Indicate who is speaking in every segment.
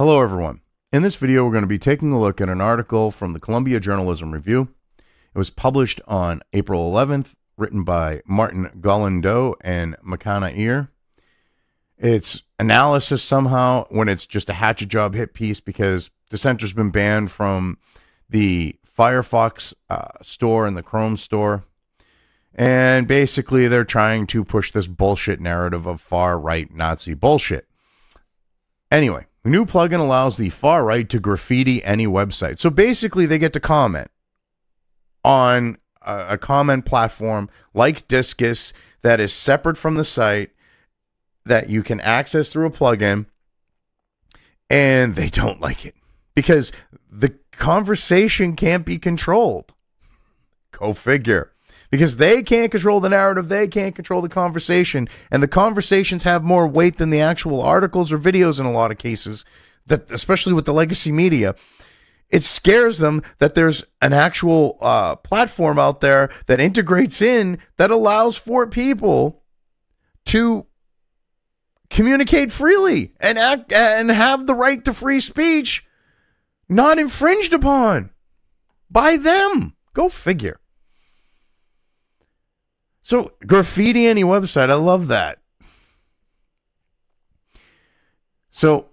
Speaker 1: Hello, everyone. In this video, we're going to be taking a look at an article from the Columbia Journalism Review. It was published on April 11th, written by Martin Galindo and Makana Ear. It's analysis somehow when it's just a hatchet job hit piece because Dissenter's been banned from the Firefox store and the Chrome store. And basically, they're trying to push this bullshit narrative of far-right Nazi bullshit. Anyway, the new plugin allows the far right to graffiti any website. So basically, they get to comment on a comment platform like Discus that is separate from the site that you can access through a plugin, and they don't like it because the conversation can't be controlled. Go figure. Because they can't control the narrative, they can't control the conversation, and the conversations have more weight than the actual articles or videos in a lot of cases, that especially with the legacy media. It scares them that there's an actual platform out there that integrates in that allows for people to communicate freely and act and have the right to free speech not infringed upon by them. Go figure. So, graffiti any website, I love that. So,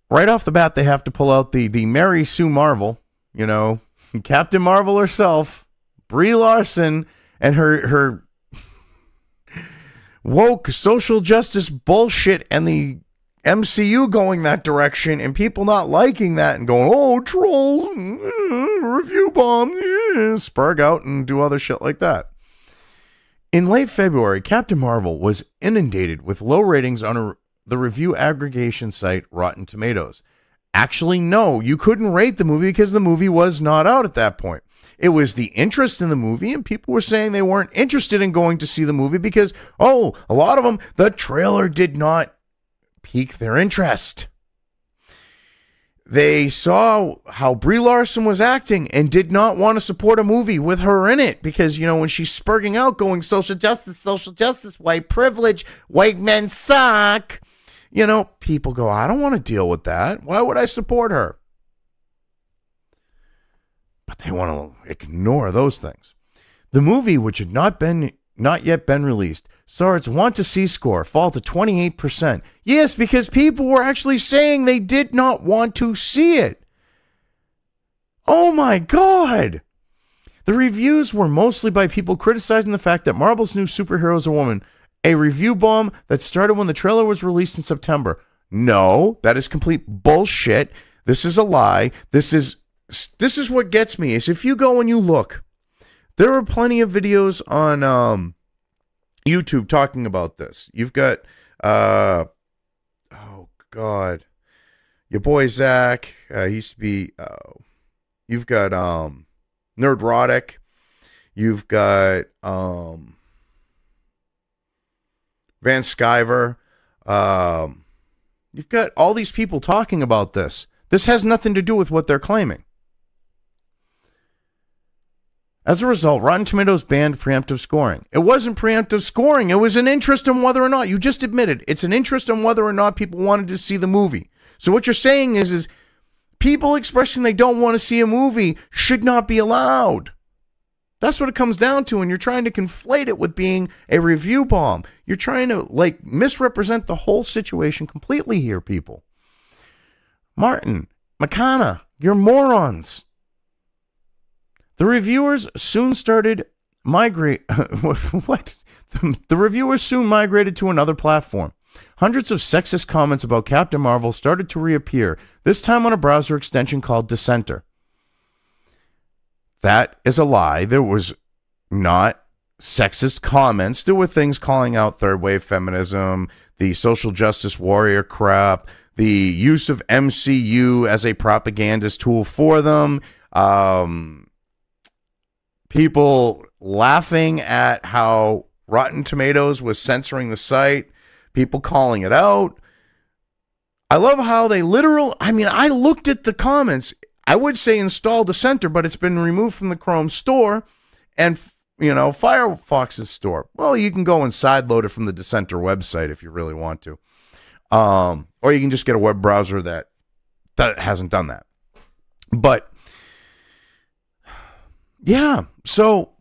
Speaker 1: right off the bat, they have to pull out the Mary Sue Marvel, you know, Captain Marvel herself, Brie Larson, and her woke social justice bullshit, and the MCU going that direction, and people not liking that and going, oh, troll, review bomb, spurg out and do other shit like that. In late February, Captain Marvel was inundated with low ratings on the review aggregation site Rotten Tomatoes. Actually, no, you couldn't rate the movie because the movie was not out at that point. It was the interest in the movie, and people were saying they weren't interested in going to see the movie because, oh, a lot of them, the trailer did not pique their interest. They saw how Brie Larson was acting and did not want to support a movie with her in it because, you know, when she's spurging out going social justice, white privilege, white men suck, you know, people go, I don't want to deal with that. Why would I support her? But they want to ignore those things. The movie, which had not yet been released, saw its want-to-see score fall to 28%. Yes, because people were actually saying they did not want to see it. Oh my God! The reviews were mostly by people criticizing the fact that Marvel's new superhero is a woman, a review bomb that started when the trailer was released in September. No, that is complete bullshit. This is a lie. This is what gets me, is if you go and you look, there are plenty of videos on YouTube talking about this. You've got, oh God, your boy Zach. He used to be. You've got Nerdrotic. You've got Van Sciver. You've got all these people talking about this. This has nothing to do with what they're claiming. As a result, Rotten Tomatoes banned preemptive scoring. It wasn't preemptive scoring. It was an interest in whether or not, you just admitted, it's an interest in whether or not people wanted to see the movie. So what you're saying is people expressing they don't want to see a movie should not be allowed. That's what it comes down to, and you're trying to conflate it with being a review bomb. You're trying to, like, misrepresent the whole situation completely here, people. Martin, Makana, you're morons. The reviewers soon started what? The reviewers soon migrated to another platform. Hundreds of sexist comments about Captain Marvel started to reappear, this time on a browser extension called Dissenter. That is a lie. There was not sexist comments. There were things calling out third wave feminism, the social justice warrior crap, the use of MCU as a propagandist tool for them, people laughing at how Rotten Tomatoes was censoring the site, people calling it out. I love how they I looked at the comments. I would say install Dissenter, but it's been removed from the Chrome store and, you know, Firefox's store. Well, you can go and sideload it from the Dissenter website if you really want to. Or you can just get a web browser that hasn't done that. But yeah, so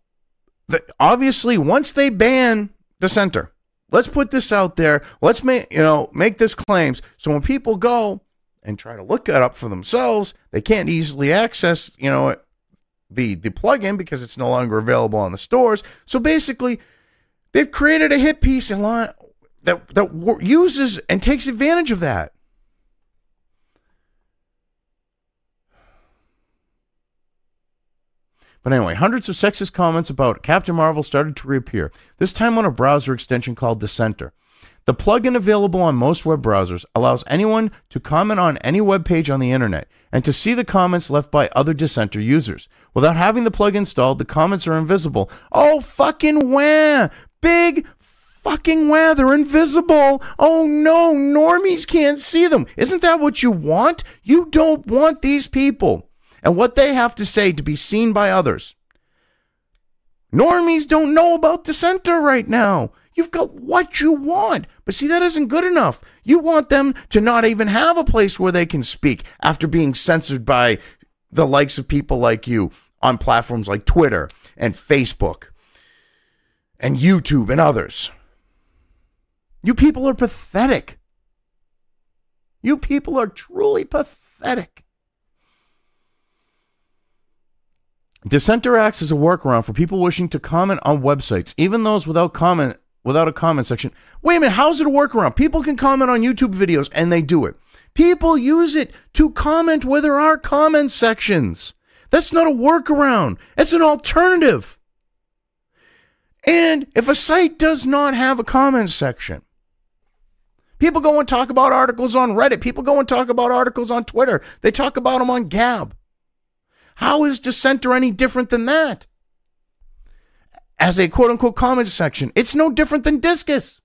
Speaker 1: obviously once they ban Dissenter, let's put this out there. Let's make this claims. So when people go and try to look it up for themselves, they can't easily access, the plugin because it's no longer available on the stores. So basically, they've created a hit piece in line that uses and takes advantage of that. But anyway, hundreds of sexist comments about Captain Marvel started to reappear, this time on a browser extension called Dissenter. The plugin available on most web browsers allows anyone to comment on any web page on the internet and to see the comments left by other Dissenter users. Without having the plugin installed, the comments are invisible. Oh, fucking wah! Big fucking wah, they're invisible. Oh no, normies can't see them. Isn't that what you want? You don't want these people and what they have to say to be seen by others. Normies don't know about Dissenter right now. You've got what you want. But see, that isn't good enough. You want them to not even have a place where they can speak after being censored by the likes of people like you on platforms like Twitter and Facebook and YouTube and others. You people are pathetic. You people are truly pathetic. Dissenter acts as a workaround for people wishing to comment on websites, even those without a comment section. Wait a minute, how's it a workaround? People can comment on YouTube videos, and they do it. People use it to comment where there are comment sections. That's not a workaround. It's an alternative. And if a site does not have a comment section, people go and talk about articles on Reddit. People go and talk about articles on Twitter. They talk about them on Gab. How is Dissenter any different than that? As a quote-unquote comment section, it's no different than Discus.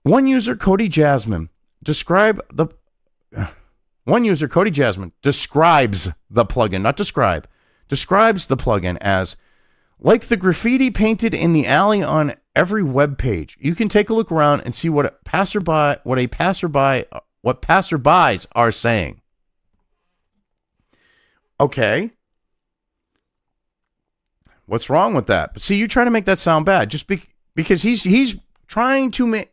Speaker 1: One user, Cody Jasmine, describes the plugin, not describe, describes the plugin as like the graffiti painted in the alley on every web page. You can take a look around and see what passerbys are saying. Okay. What's wrong with that? But see, you try to make that sound bad just because he's trying to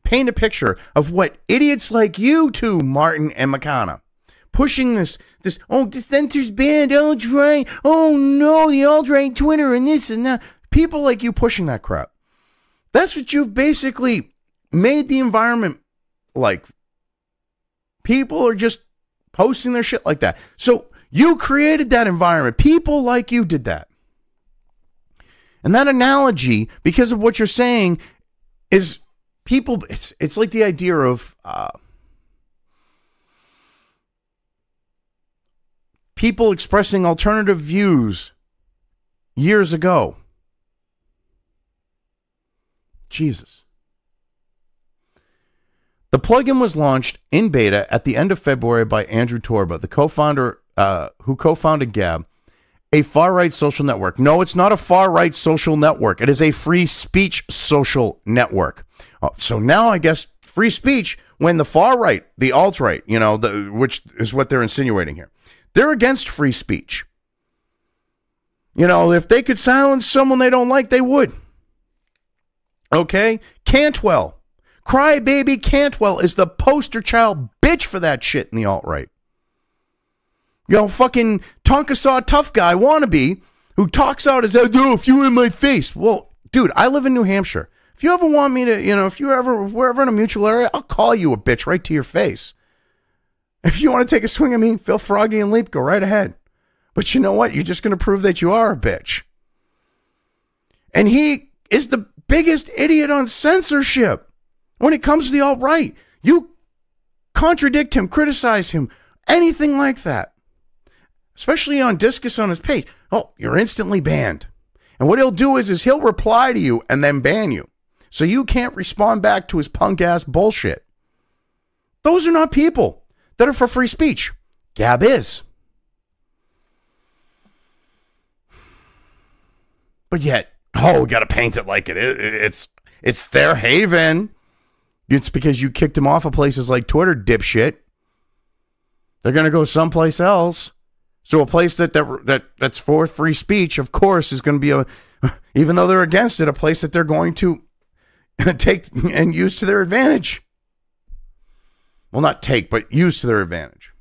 Speaker 1: paint a picture of what idiots like you two, Martin and McConnell, pushing this Dissenter's banned, alt-right, oh no, the alt-right Twitter and this and that. People like you pushing that crap. That's what you've basically made the environment like. People are just posting their shit like that. So you created that environment. People like you did that. And that analogy, because of what you're saying, is people, it's like the idea of people expressing alternative views years ago. Jesus. The plugin was launched in beta at the end of February by Andrew Torba, the co-founder who co-founded Gab, a far-right social network. No, it's not a far-right social network. It is a free speech social network. So now I guess free speech when the far-right, the alt-right, which is what they're insinuating here, they're against free speech. If they could silence someone they don't like, they would. Okay? Cantwell. Crybaby Cantwell is the poster child bitch for that shit in the alt-right. Fucking Tonkasaw tough guy wannabe who talks out as, oh, if you were in my face. Well, dude, I live in New Hampshire. If you ever want me to, if we're ever in a mutual area, I'll call you a bitch right to your face. If you want to take a swing at me, Phil Froggy and Leap, go right ahead. But you know what? You're just going to prove that you are a bitch. And he is the biggest idiot on censorship when it comes to the alt-right. You contradict him, criticize him, anything like that. Especially on Discus on his page. Oh, you're instantly banned. And what he'll do is he'll reply to you and then ban you. So you can't respond back to his punk-ass bullshit. Those are not people that are for free speech. Gab is. But yet, we got to paint it like it's their haven. It's because you kicked him off of places like Twitter, dipshit. They're going to go someplace else. So a place that's for free speech, of course, is going to be even though they're against it, a place that they're going to take and use to their advantage. Well, not take, but use to their advantage.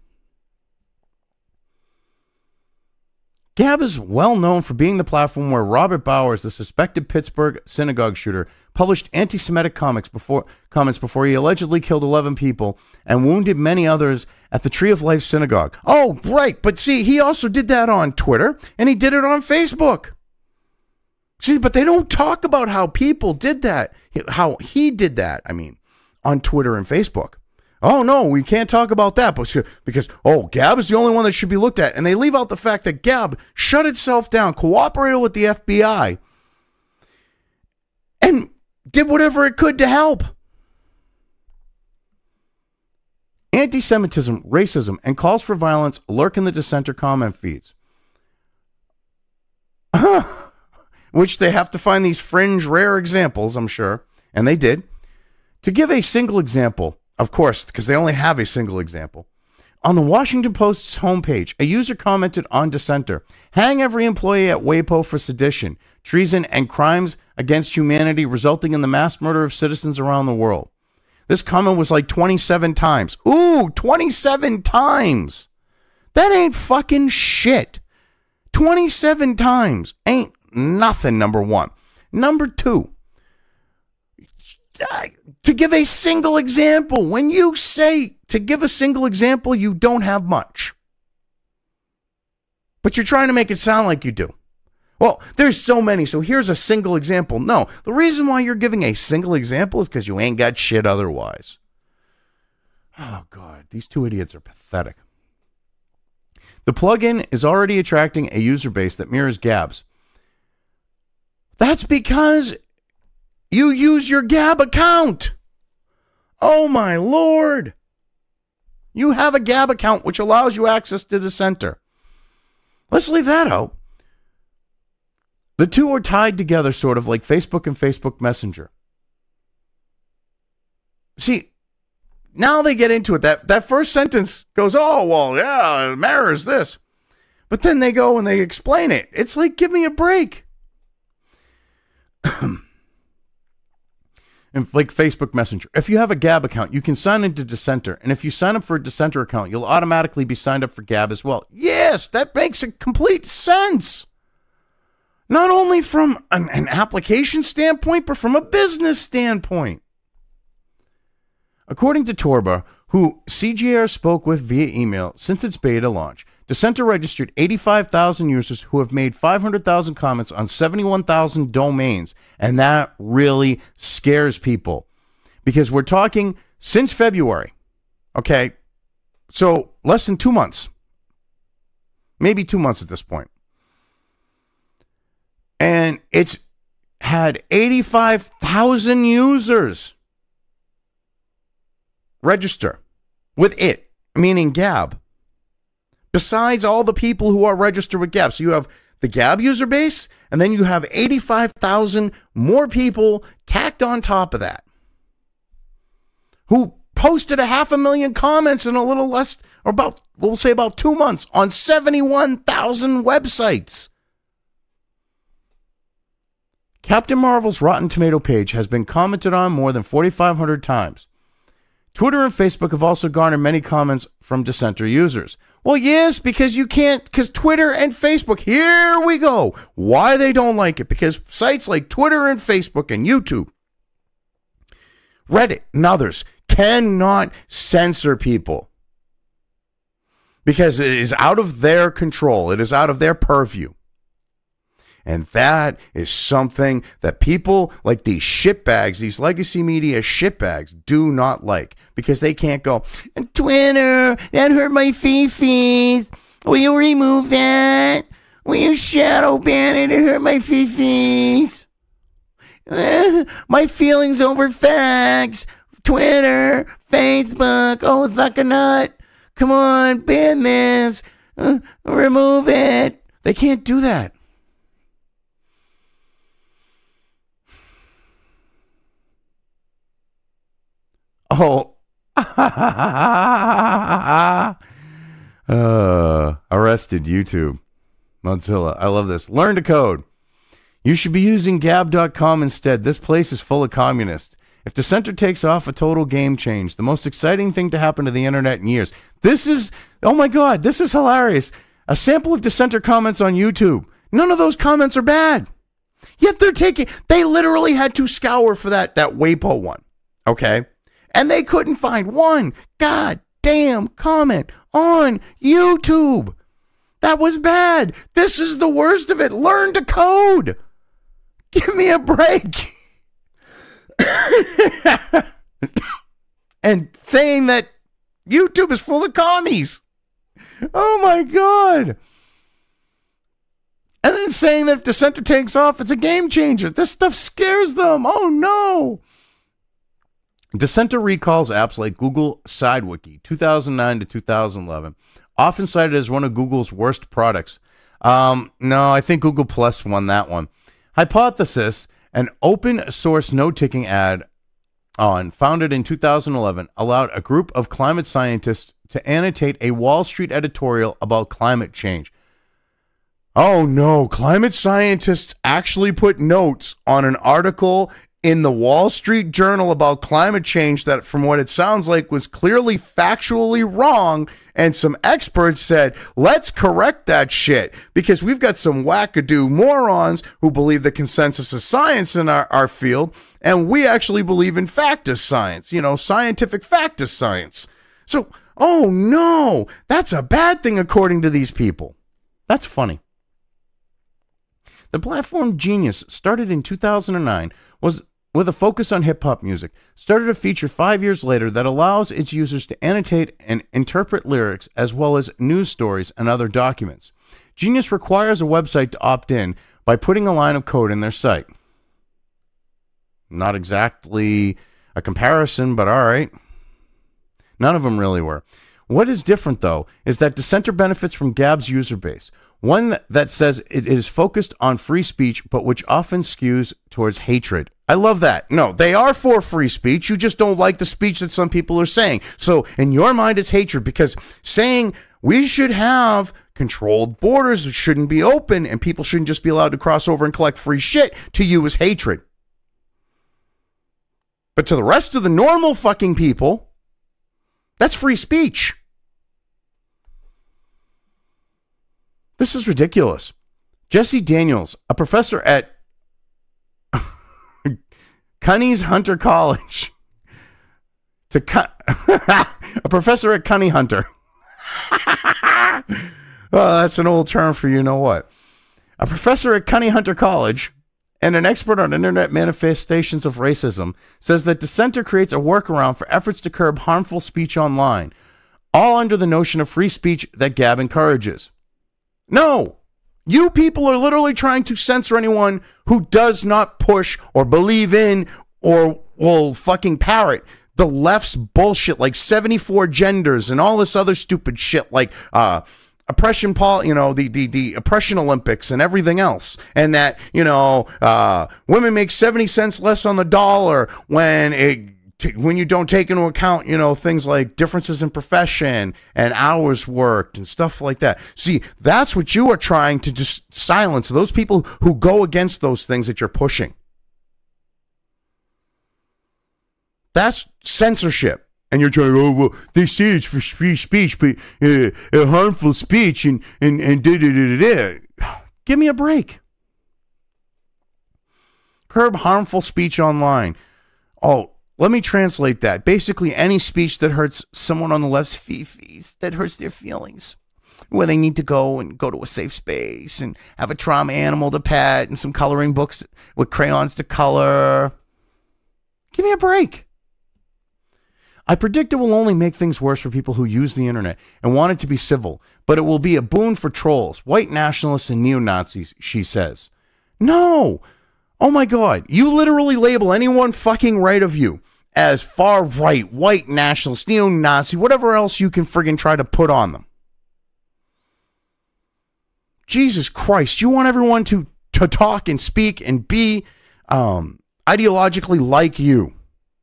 Speaker 1: Gab is well known for being the platform where Robert Bowers, the suspected Pittsburgh synagogue shooter, published anti-Semitic comments before he allegedly killed 11 people and wounded many others at the Tree of Life synagogue. Oh, right. But see, he also did that on Twitter and he did it on Facebook. See, but they don't talk about how people did that, how he did that, on Twitter and Facebook. Oh, no, we can't talk about that because, Gab is the only one that should be looked at. And they leave out the fact that Gab shut itself down, cooperated with the FBI, and did whatever it could to help. Anti-Semitism, racism, and calls for violence lurk in the Dissenter comment feeds. Which they have to find these fringe, rare examples, I'm sure, and they did. To give a single example, of course, because they only have a single example. On the Washington Post's homepage, a user commented on Dissenter, "Hang every employee at WAPO for sedition, treason, and crimes against humanity resulting in the mass murder of citizens around the world." This comment was like 27 times. Ooh, 27 times. That ain't fucking shit. 27 times ain't nothing, number one. Number two, to give a single example, when you say to give a single example, you don't have much. But you're trying to make it sound like you do. Well, there's so many, so here's a single example. No, the reason why you're giving a single example is because you ain't got shit otherwise. Oh, God, these two idiots are pathetic. The plugin is already attracting a user base that mirrors Gab's. That's because you use your Gab account. Oh, my Lord. You have a Gab account, which allows you access to Dissenter. Let's leave that out. The two are tied together sort of like Facebook and Facebook Messenger. See, now they get into it. That first sentence goes, oh, well, yeah, it mirrors this. But then they go and they explain it. It's like, give me a break. And like Facebook Messenger. If you have a Gab account, you can sign into Dissenter. And if you sign up for a Dissenter account, you'll automatically be signed up for Gab as well. Yes, that makes a complete sense. Not only from an application standpoint, but from a business standpoint. According to Torba, who CGR spoke with via email since its beta launch, Dissenter registered 85,000 users who have made 500,000 comments on 71,000 domains. And that really scares people because we're talking since February. Okay, so less than 2 months. Maybe 2 months at this point. And it's had 85,000 users register with it, meaning Gab. Besides all the people who are registered with Gab. So you have the Gab user base, and then you have 85,000 more people tacked on top of that who posted 500,000 comments in a little less, or about, we'll say about 2 months on 71,000 websites. Captain Marvel's Rotten Tomato page has been commented on more than 4,500 times. Twitter and Facebook have also garnered many comments from Dissenter users. Well, yes, because you can't, because Twitter and Facebook, here we go. Why they don't like it? Because sites like Twitter and Facebook and YouTube, Reddit and others cannot censor people because it is out of their control. It is out of their purview. And that is something that people like these shitbags, these legacy media shitbags, do not like. Because they can't go, Twitter, that hurt my fifis. Will you remove that? Will you shadow ban it? It hurt my fifis. My feelings over facts. Twitter, Facebook, oh, Zuckanut. Come on, ban this. Remove it. They can't do that. Oh. Arrested YouTube. Mozilla. I love this. Learn to code. You should be using Gab.com instead. This place is full of communists. If Dissenter takes off, a total game change. The most exciting thing to happen to the internet in years. This is, oh my God, this is hilarious. A sample of Dissenter comments on YouTube. None of those comments are bad. Yet they literally had to scour for that WAPO one. Okay? And they couldn't find one goddamn comment on YouTube. That was bad. This is the worst of it. Learn to code. Give me a break. And saying that YouTube is full of commies. Oh my God. And then saying that if Dissenter takes off, it's a game changer. This stuff scares them. Oh no. Dissenter recalls apps like Google SideWiki 2009 to 2011, often cited as one of Google's worst products. No, I think Google Plus won that one. Hypothesis, an open source note-taking add-on founded in 2011, allowed a group of climate scientists to annotate a Wall Street editorial about climate change. Oh no, climate scientists actually put notes on an article in the Wall Street Journal about climate change that, from what it sounds like, was clearly factually wrong, and some experts said, let's correct that shit, because we've got some wackadoo morons who believe the consensus is science in our field, and we actually believe in fact as science, scientific fact as science. So, oh no, that's a bad thing according to these people. That's funny. The platform Genius, started in 2009, was with a focus on hip-hop music, started a feature 5 years later that allows its users to annotate and interpret lyrics as well as news stories and other documents. Genius requires a website to opt in by putting a line of code in their site. Not exactly a comparison, but all right. None of them really were. What is different, though, is that Dissenter benefits from Gab's user base, one that says it is focused on free speech, but which often skews towards hatred. I love that. No, they are for free speech. You just don't like the speech that some people are saying. So in your mind, it's hatred, because saying we should have controlled borders, it shouldn't be open, and people shouldn't just be allowed to cross over and collect free shit, to you is hatred. But to the rest of the normal fucking people, that's free speech. This is ridiculous. Jesse Daniels, a professor at Cunny's Hunter College. A professor at Cunny Hunter. Well, that's an old term for you know what. A professor at Cunny Hunter College and an expert on internet manifestations of racism says that Dissenter creates a workaround for efforts to curb harmful speech online, all under the notion of free speech that Gab encourages. No, you people are literally trying to censor anyone who does not push or believe in or will fucking parrot the left's bullshit, like 74 genders and all this other stupid shit, like oppression, the oppression Olympics and everything else, and that women make 70 cents less on the dollar when you don't take into account, things like differences in profession and hours worked and stuff like that. See, that's what you are trying to just silence, those people who go against those things that you're pushing. That's censorship. And you're trying, oh, well, they say it's for free speech, but harmful speech and da-da-da-da-da. Give me a break. Curb harmful speech online. Oh, let me translate that. Basically, any speech that hurts someone on the left's feces, that hurts their feelings, where they need to go to a safe space and have a trauma animal to pet and some coloring books with crayons to color. Give me a break. I predict it will only make things worse for people who use the internet and want it to be civil, but it will be a boon for trolls, white nationalists, and neo-Nazis, she says. No! Oh my God, you literally label anyone fucking right of you as far right, white nationalist, neo-Nazi, whatever else you can friggin' try to put on them. Jesus Christ, you want everyone to talk and speak and be ideologically like you.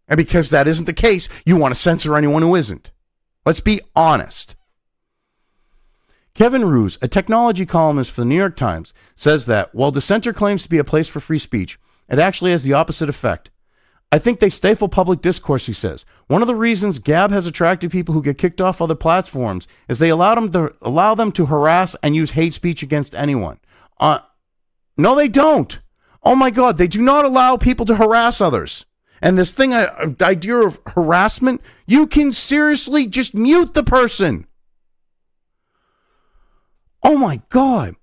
Speaker 1: And because that isn't the case, you want to censor anyone who isn't. Let's be honest. Kevin Roos, a technology columnist for the New York Times, says that while Dissenter claims to be a place for free speech, it actually has the opposite effect. I think they stifle public discourse, he says. One of the reasons Gab has attracted people who get kicked off other platforms is they allow them to harass and use hate speech against anyone. No, they don't. Oh my God, they do not allow people to harass others. And this thing, idea of harassment, you can seriously just mute the person. Oh my God.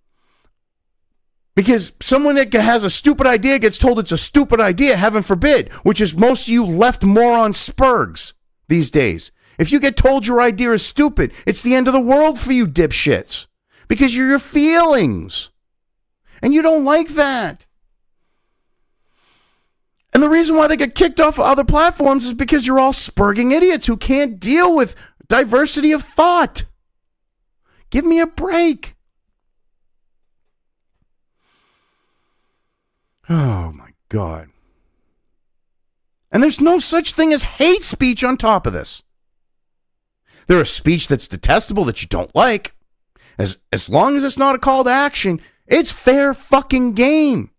Speaker 1: Because someone that has a stupid idea gets told it's a stupid idea, heaven forbid, which is most of you left moron spurgs these days. If you get told your idea is stupid, it's the end of the world for you dipshits. Because you're your feelings. And you don't like that. And the reason why they get kicked off of other platforms is because you're all spurging idiots who can't deal with diversity of thought. Give me a break. Oh my God. And there's no such thing as hate speech on top of this. There is speech that's detestable that you don't like. As long as it's not a call to action, it's fair fucking game.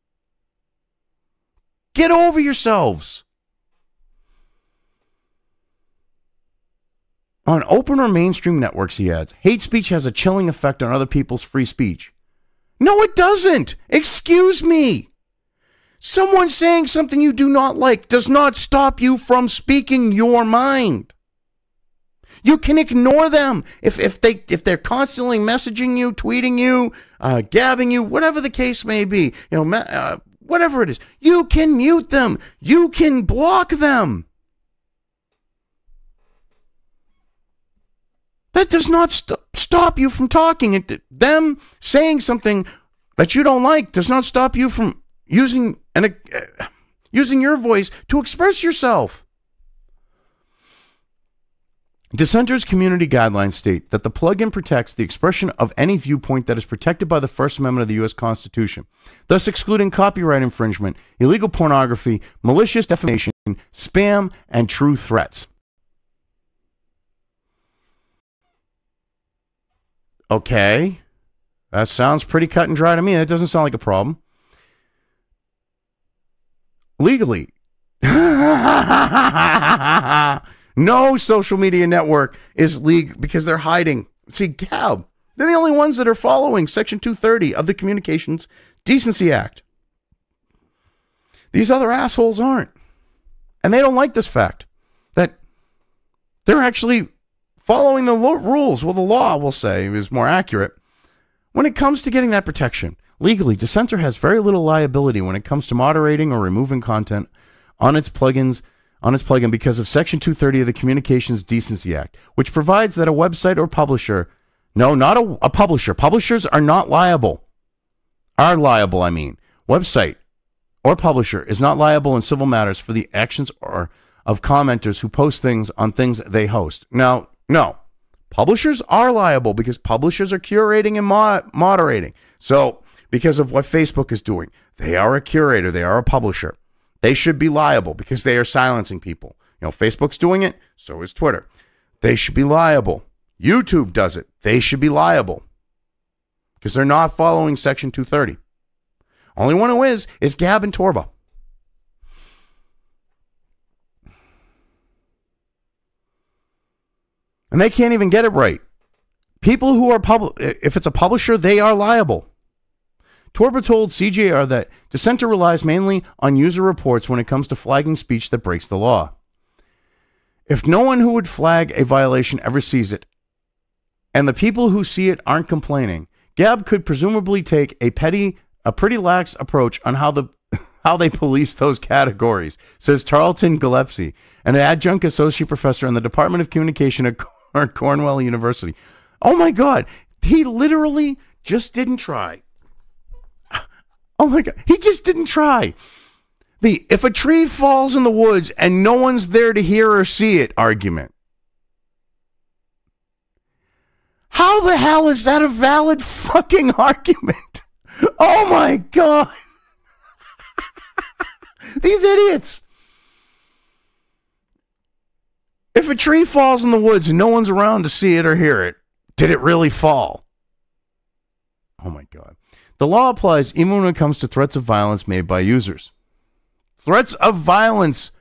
Speaker 1: Get over yourselves. On open or mainstream networks, he adds, hate speech has a chilling effect on other people's free speech. No, it doesn't. Excuse me. Someone saying something you do not like does not stop you from speaking your mind. You can ignore them if they're constantly messaging you, tweeting you, gabbing you, whatever the case may be. Whatever it is, you can mute them. You can block them. That does not stop you from talking. Them saying something that you don't like does not stop you from using your voice to express yourself. Dissenter's community guidelines state that the plugin protects the expression of any viewpoint that is protected by the First Amendment of the U.S. Constitution, thus excluding copyright infringement, illegal pornography, malicious defamation, spam, and true threats. Okay, that sounds pretty cut and dry to me. That doesn't sound like a problem. Legally. No social media network is legal because they're hiding. See, Gab, they're the only ones that are following Section 230 of the Communications Decency Act. These other assholes aren't. And they don't like this fact that they're actually following the rules. Well, the law, we'll say, is more accurate. When it comes to getting that protection, legally, Dissenter has very little liability when it comes to moderating or removing content on its plugin because of Section 230 of the Communications Decency Act, which provides that a website or publisher, no, not a publisher. Publishers are not liable. Website or publisher is not liable in civil matters for the actions or of commenters who post things on things they host. Now, no. Publishers are liable because publishers are curating and moderating. So, because of what Facebook is doing, they are a curator, they are a publisher. They should be liable because they are silencing people. Facebook's doing it, so is Twitter. They should be liable. YouTube does it. They should be liable because they're not following Section 230. Only one who is Gab and Torba. And they can't even get it right. People who are if it's a publisher, they are liable. Torba told CJR that Dissenter relies mainly on user reports when it comes to flagging speech that breaks the law. If no one who would flag a violation ever sees it, and the people who see it aren't complaining, Gab could presumably take a pretty lax approach on how they police those categories, says Tarleton Gillespie, an adjunct associate professor in the Department of Communication at Cornell University. Oh my God, he literally just didn't try. Oh my God, he just didn't try. If a tree falls in the woods and no one's there to hear or see it argument. How the hell is that a valid fucking argument? Oh my God. These idiots. If a tree falls in the woods and no one's around to see it or hear it, did it really fall? Oh my God. The law applies even when it comes to threats of violence made by users. Threats of violence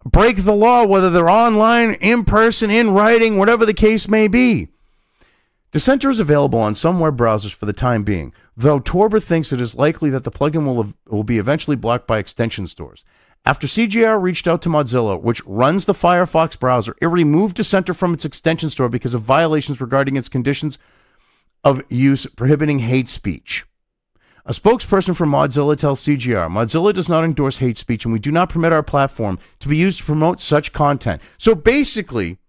Speaker 1: break the law, whether they're online, in person, in writing, whatever the case may be. Dissenter is available on some web browsers for the time being, though Torber thinks it is likely that the plugin will be eventually blocked by extension stores. After CJR reached out to Mozilla, which runs the Firefox browser, it removed Dissenter from its extension store because of violations regarding its conditions of use prohibiting hate speech. A spokesperson for Mozilla tells CJR, Mozilla does not endorse hate speech and we do not permit our platform to be used to promote such content. So basically,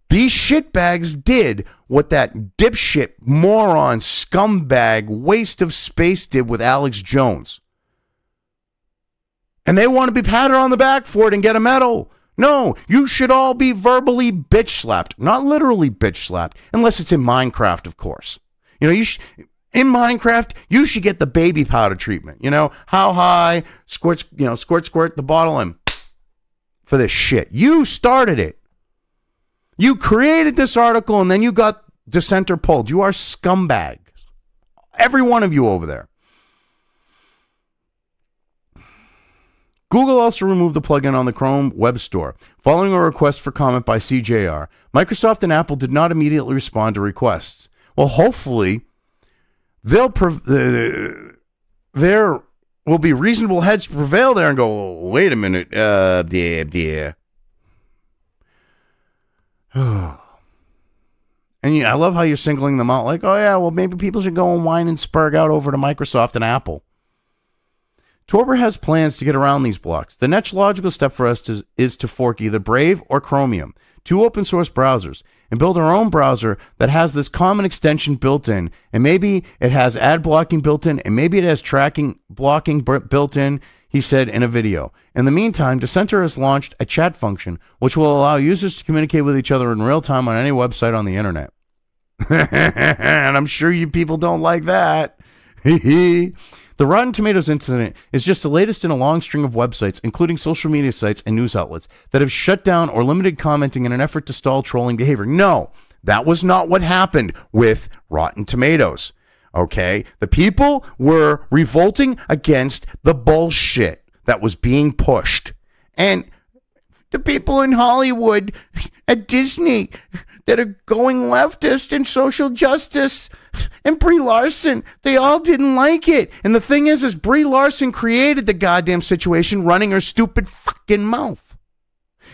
Speaker 1: these shitbags did what that dipshit, moron, scumbag, waste of space did with Alex Jones. And they want to be patted on the back for it and get a medal. No, you should all be verbally bitch slapped. Not literally bitch slapped, unless it's in Minecraft, of course. You know, in Minecraft, you should get the baby powder treatment. You know, how high, squirt, squirt the bottle and for this shit. You started it. You created this article and then you got Dissenter pulled. You are scumbags. Every one of you over there. Google also removed the plugin on the Chrome Web Store, following a request for comment by CJR. Microsoft and Apple did not immediately respond to requests. Well, hopefully, there will be reasonable heads to prevail there and go, wait a minute, And I love how you're singling them out like, oh yeah, well maybe people should go and whine and spurg out over to Microsoft and Apple. Torber has plans to get around these blocks. The next logical step for us is to fork either Brave or Chromium, two open source browsers, and build our own browser that has this common extension built in. And maybe it has ad blocking built in, and maybe it has tracking blocking built in, he said in a video. In the meantime, Dissenter has launched a chat function which will allow users to communicate with each other in real time on any website on the internet. And I'm sure you people don't like that. The Rotten Tomatoes incident is just the latest in a long string of websites, including social media sites and news outlets, that have shut down or limited commenting in an effort to stall trolling behavior. No, that was not what happened with Rotten Tomatoes. Okay? The people were revolting against the bullshit that was being pushed. And the people in Hollywood, at Disney, that are going leftist and social justice, and Brie Larson, they all didn't like it. And the thing is Brie Larson created the goddamn situation running her stupid fucking mouth.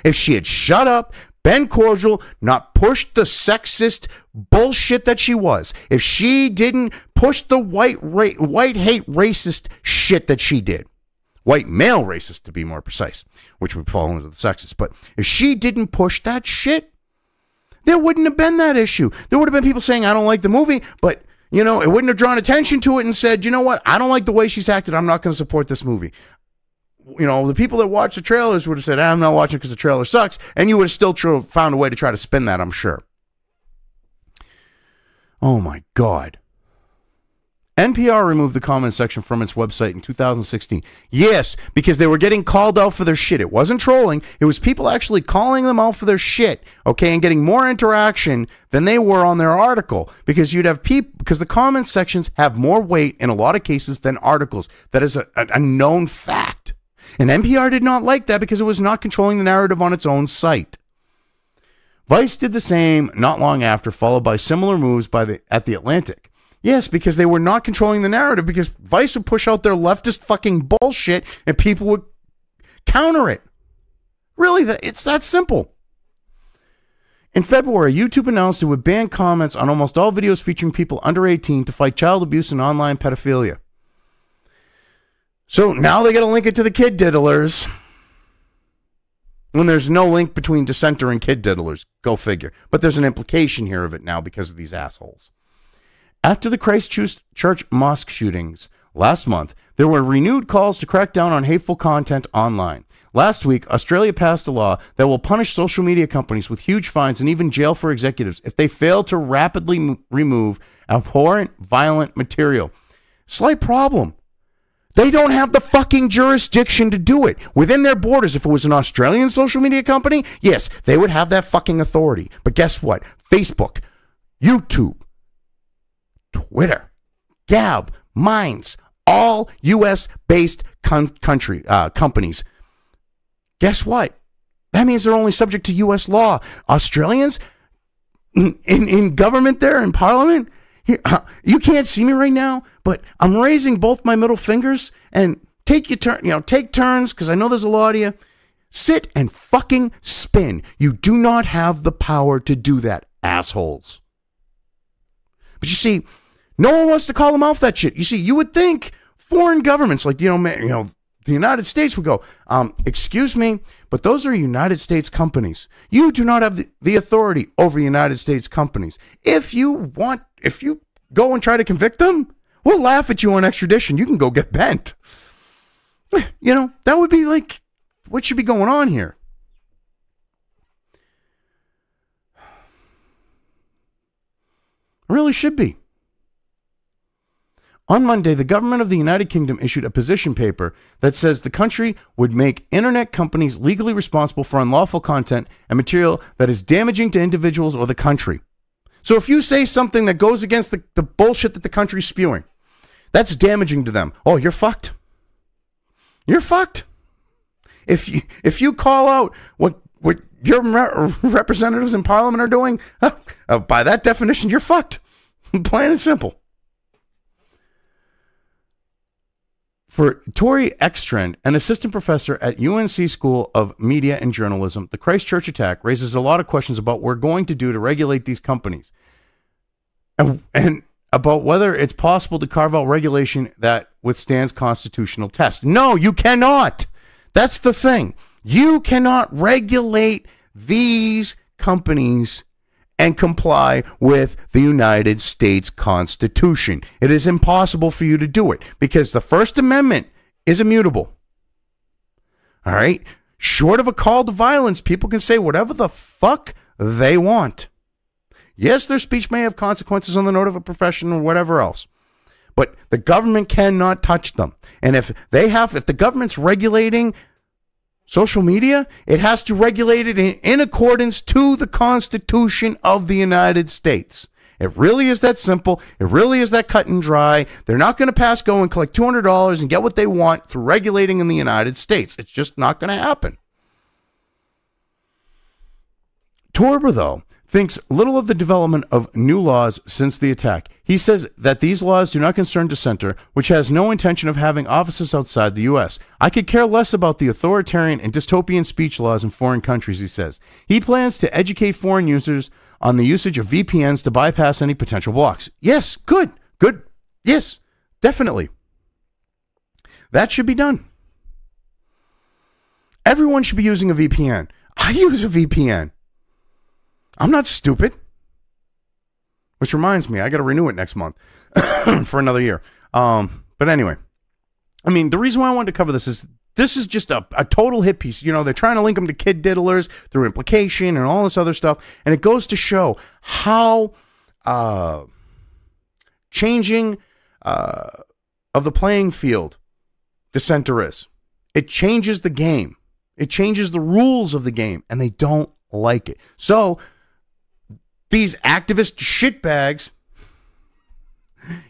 Speaker 1: If she had shut up, been cordial, not pushed the sexist bullshit that she was, if she didn't push the white hate racist shit that she did, white male racist to be more precise, which would fall into the sexist, but if she didn't push that shit, there wouldn't have been that issue. There would have been people saying, I don't like the movie, but, you know, it wouldn't have drawn attention to it and said, you know what, I don't like the way she's acted, I'm not going to support this movie. You know, the people that watch the trailers would have said, I'm not watching because the trailer sucks, and you would have still found a way to try to spin that, I'm sure. Oh my God. NPR removed the comment section from its website in 2016. Yes, because they were getting called out for their shit. It wasn't trolling. It was people actually calling them out for their shit, okay, and getting more interaction than they were on their article. Because you'd have people, because the comment sections have more weight in a lot of cases than articles. That is a known fact. And NPR did not like that because it was not controlling the narrative on its own site. Vice did the same not long after, followed by similar moves at The Atlantic. Yes, because they were not controlling the narrative, because Vice would push out their leftist fucking bullshit and people would counter it. Really, it's that simple. In February, YouTube announced it would ban comments on almost all videos featuring people under 18 to fight child abuse and online pedophilia. So now they got to link it to the kid diddlers when there's no link between Dissenter and kid diddlers. Go figure. But there's an implication here of it now because of these assholes. After the Christchurch mosque shootings last month, there were renewed calls to crack down on hateful content online. Last week, Australia passed a law that will punish social media companies with huge fines and even jail for executives if they fail to rapidly remove abhorrent, violent material. Slight problem. They don't have the fucking jurisdiction to do it. Within their borders, if it was an Australian social media company, yes, they would have that fucking authority. But guess what? Facebook, YouTube, Twitter, Gab, Minds, all U.S.-based companies. Guess what? That means they're only subject to U.S. law. Australians in government there, in Parliament, you can't see me right now, but I'm raising both my middle fingers and take turns, because I know there's a lot of you. Sit and fucking spin. You do not have the power to do that, assholes. But you see, no one wants to call them off that shit. You see, you would think foreign governments like, the United States would go, excuse me, but those are United States companies. You do not have the authority over United States companies. If you go and try to convict them, we'll laugh at you on extradition. You can go get bent. That would be like what should be going on here. It really should be. On Monday, the government of the United Kingdom issued a position paper that says the country would make internet companies legally responsible for unlawful content and material that is damaging to individuals or the country. So if you say something that goes against the bullshit that the country's spewing, that's damaging to them. Oh, you're fucked. You're fucked. If you call out what your representatives in Parliament are doing, by that definition, you're fucked. Plain and simple. For Tori Ekstrand, an assistant professor at UNC School of Media and Journalism, the Christchurch attack raises a lot of questions about what we're going to do to regulate these companies and about whether it's possible to carve out regulation that withstands constitutional tests. No, you cannot. That's the thing. You cannot regulate these companies and comply with the United States Constitution. It is impossible for you to do it because the First Amendment is immutable. All right? Short of a call to violence, people can say whatever the fuck they want. Yes, their speech may have consequences on the note of a profession or whatever else, but the government cannot touch them. And if the government's regulating social media, it has to regulate it in accordance to the Constitution of the United States. It really is that simple. It really is that cut and dry. They're not going to go and collect $200 and get what they want through regulating in the United States. It's just not going to happen. Torber, though, thinks little of the development of new laws since the attack. He says that these laws do not concern Dissenter, which has no intention of having offices outside the U.S. I could care less about the authoritarian and dystopian speech laws in foreign countries, he says. He plans to educate foreign users on the usage of VPNs to bypass any potential blocks. Yes, good. Yes, definitely. That should be done. Everyone should be using a VPN. I use a VPN. I'm not stupid. Which reminds me, I got to renew it next month for another year. But anyway, I mean, the reason why I wanted to cover this is just a total hit piece. They're trying to link them to kid diddlers through implication and all this other stuff. And it goes to show how changing of the playing field Dissenter is. It changes the game. It changes the rules of the game. And they don't like it. So these activist shitbags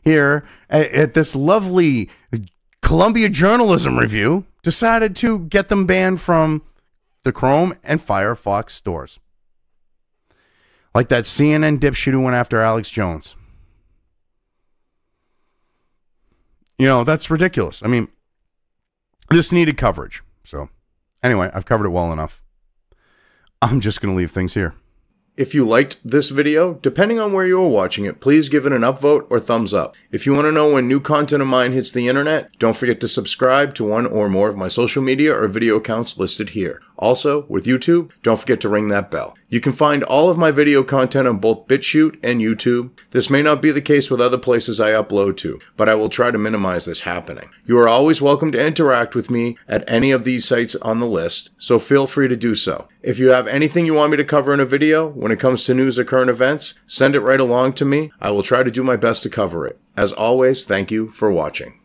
Speaker 1: here at this lovely Columbia Journalism Review decided to get them banned from the Chrome and Firefox stores. Like that CNN dipshit who went after Alex Jones. That's ridiculous. I mean, this needed coverage. So anyway, I've covered it well enough. I'm just going to leave things here. If you liked this video, depending on where you are watching it, please give it an upvote or thumbs up. If you want to know when new content of mine hits the internet, don't forget to subscribe to one or more of my social media or video accounts listed here. Also, with YouTube, don't forget to ring that bell. You can find all of my video content on both BitChute and YouTube. This may not be the case with other places I upload to, but I will try to minimize this happening. You are always welcome to interact with me at any of these sites on the list, so feel free to do so. If you have anything you want me to cover in a video, when it comes to news or current events, send it right along to me. I will try to do my best to cover it. As always, thank you for watching.